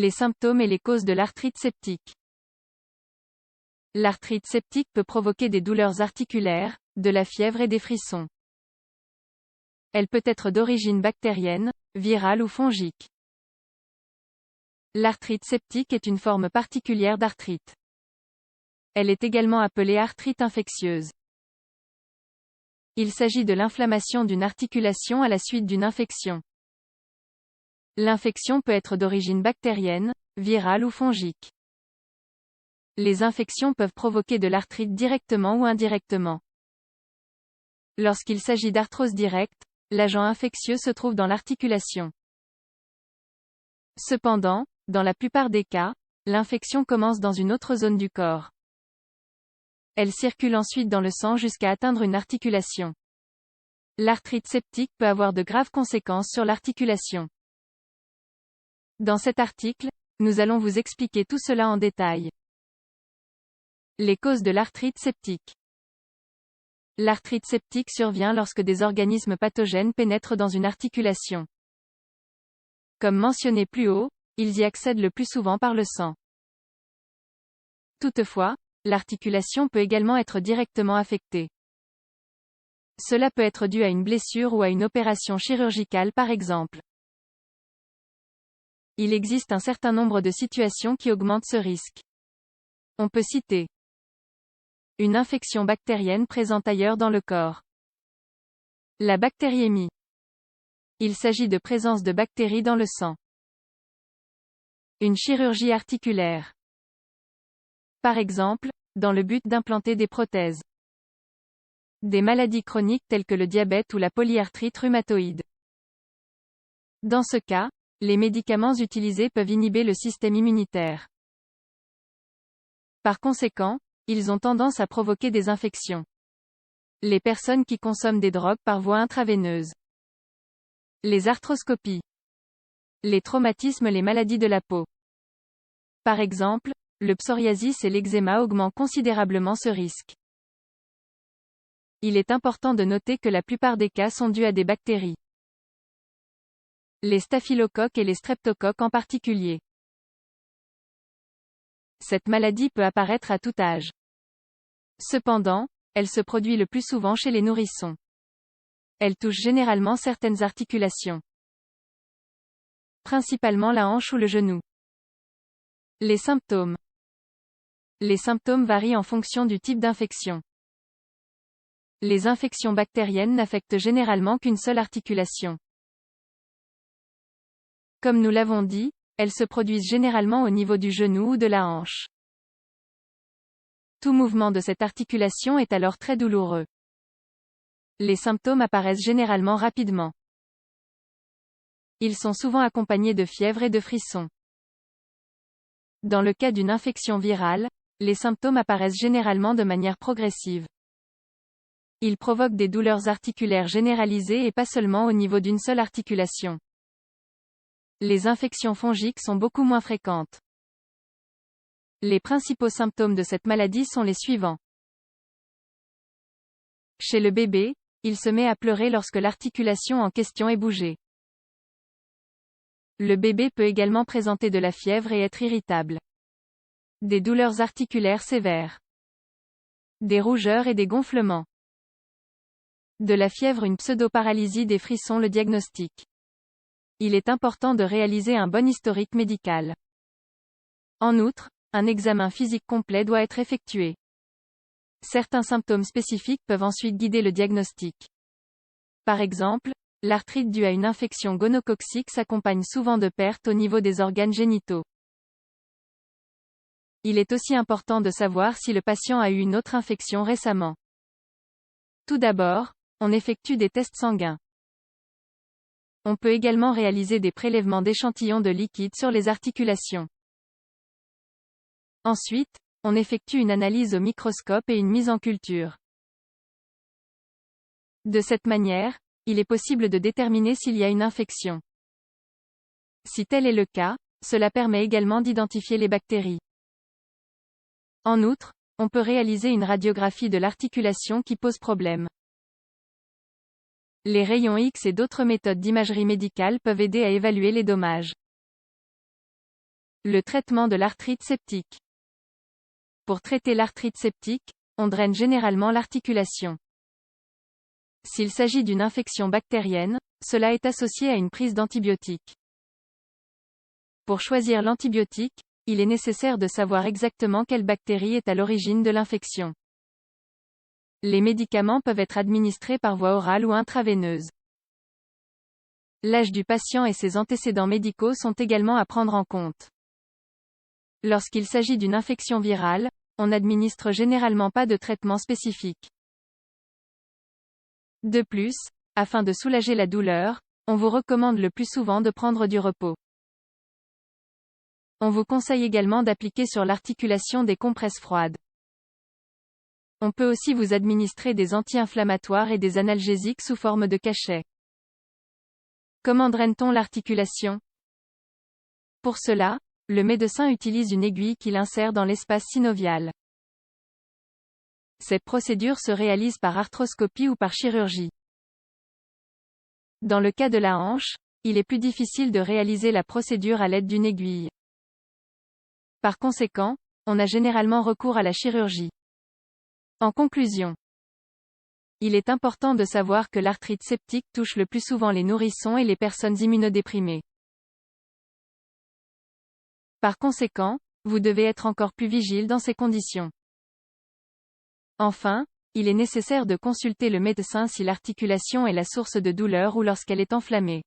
Les symptômes et les causes de l'arthrite septique. L'arthrite septique peut provoquer des douleurs articulaires, de la fièvre et des frissons. Elle peut être d'origine bactérienne, virale ou fongique. L'arthrite septique est une forme particulière d'arthrite. Elle est également appelée arthrite infectieuse. Il s'agit de l'inflammation d'une articulation à la suite d'une infection. L'infection peut être d'origine bactérienne, virale ou fongique. Les infections peuvent provoquer de l'arthrite directement ou indirectement. Lorsqu'il s'agit d'arthrose directe, l'agent infectieux se trouve dans l'articulation. Cependant, dans la plupart des cas, l'infection commence dans une autre zone du corps. Elle circule ensuite dans le sang jusqu'à atteindre une articulation. L'arthrite septique peut avoir de graves conséquences sur l'articulation. Dans cet article, nous allons vous expliquer tout cela en détail. Les causes de l'arthrite septique. L'arthrite septique survient lorsque des organismes pathogènes pénètrent dans une articulation. Comme mentionné plus haut, ils y accèdent le plus souvent par le sang. Toutefois, l'articulation peut également être directement affectée. Cela peut être dû à une blessure ou à une opération chirurgicale par exemple. Il existe un certain nombre de situations qui augmentent ce risque. On peut citer une infection bactérienne présente ailleurs dans le corps. La bactériémie. Il s'agit de présence de bactéries dans le sang. Une chirurgie articulaire. Par exemple, dans le but d'implanter des prothèses. Des maladies chroniques telles que le diabète ou la polyarthrite rhumatoïde. Dans ce cas, les médicaments utilisés peuvent inhiber le système immunitaire. Par conséquent, ils ont tendance à provoquer des infections. Les personnes qui consomment des drogues par voie intraveineuse. Les arthroscopies. Les traumatismes, les maladies de la peau. Par exemple, le psoriasis et l'eczéma augmentent considérablement ce risque. Il est important de noter que la plupart des cas sont dus à des bactéries. Les staphylocoques et les streptocoques en particulier. Cette maladie peut apparaître à tout âge. Cependant, elle se produit le plus souvent chez les nourrissons. Elle touche généralement certaines articulations. Principalement la hanche ou le genou. Les symptômes. Les symptômes varient en fonction du type d'infection. Les infections bactériennes n'affectent généralement qu'une seule articulation. Comme nous l'avons dit, elles se produisent généralement au niveau du genou ou de la hanche. Tout mouvement de cette articulation est alors très douloureux. Les symptômes apparaissent généralement rapidement. Ils sont souvent accompagnés de fièvre et de frissons. Dans le cas d'une infection virale, les symptômes apparaissent généralement de manière progressive. Ils provoquent des douleurs articulaires généralisées et pas seulement au niveau d'une seule articulation. Les infections fongiques sont beaucoup moins fréquentes. Les principaux symptômes de cette maladie sont les suivants. Chez le bébé, il se met à pleurer lorsque l'articulation en question est bougée. Le bébé peut également présenter de la fièvre et être irritable. Des douleurs articulaires sévères. Des rougeurs et des gonflements. De la fièvre, une pseudo-paralysie, des frissons, le diagnostic. Il est important de réaliser un bon historique médical. En outre, un examen physique complet doit être effectué. Certains symptômes spécifiques peuvent ensuite guider le diagnostic. Par exemple, l'arthrite due à une infection gonococcique s'accompagne souvent de pertes au niveau des organes génitaux. Il est aussi important de savoir si le patient a eu une autre infection récemment. Tout d'abord, on effectue des tests sanguins. On peut également réaliser des prélèvements d'échantillons de liquide sur les articulations. Ensuite, on effectue une analyse au microscope et une mise en culture. De cette manière, il est possible de déterminer s'il y a une infection. Si tel est le cas, cela permet également d'identifier les bactéries. En outre, on peut réaliser une radiographie de l'articulation qui pose problème. Les rayons X et d'autres méthodes d'imagerie médicale peuvent aider à évaluer les dommages. Le traitement de l'arthrite septique. Pour traiter l'arthrite septique, on draine généralement l'articulation. S'il s'agit d'une infection bactérienne, cela est associé à une prise d'antibiotiques. Pour choisir l'antibiotique, il est nécessaire de savoir exactement quelle bactérie est à l'origine de l'infection. Les médicaments peuvent être administrés par voie orale ou intraveineuse. L'âge du patient et ses antécédents médicaux sont également à prendre en compte. Lorsqu'il s'agit d'une infection virale, on n'administre généralement pas de traitement spécifique. De plus, afin de soulager la douleur, on vous recommande le plus souvent de prendre du repos. On vous conseille également d'appliquer sur l'articulation des compresses froides. On peut aussi vous administrer des anti-inflammatoires et des analgésiques sous forme de cachet. Comment draine-t-on l'articulation? Pour cela, le médecin utilise une aiguille qu'il insère dans l'espace synovial. Cette procédure se réalise par arthroscopie ou par chirurgie. Dans le cas de la hanche, il est plus difficile de réaliser la procédure à l'aide d'une aiguille. Par conséquent, on a généralement recours à la chirurgie. En conclusion, il est important de savoir que l'arthrite septique touche le plus souvent les nourrissons et les personnes immunodéprimées. Par conséquent, vous devez être encore plus vigile dans ces conditions. Enfin, il est nécessaire de consulter le médecin si l'articulation est la source de douleur ou lorsqu'elle est enflammée.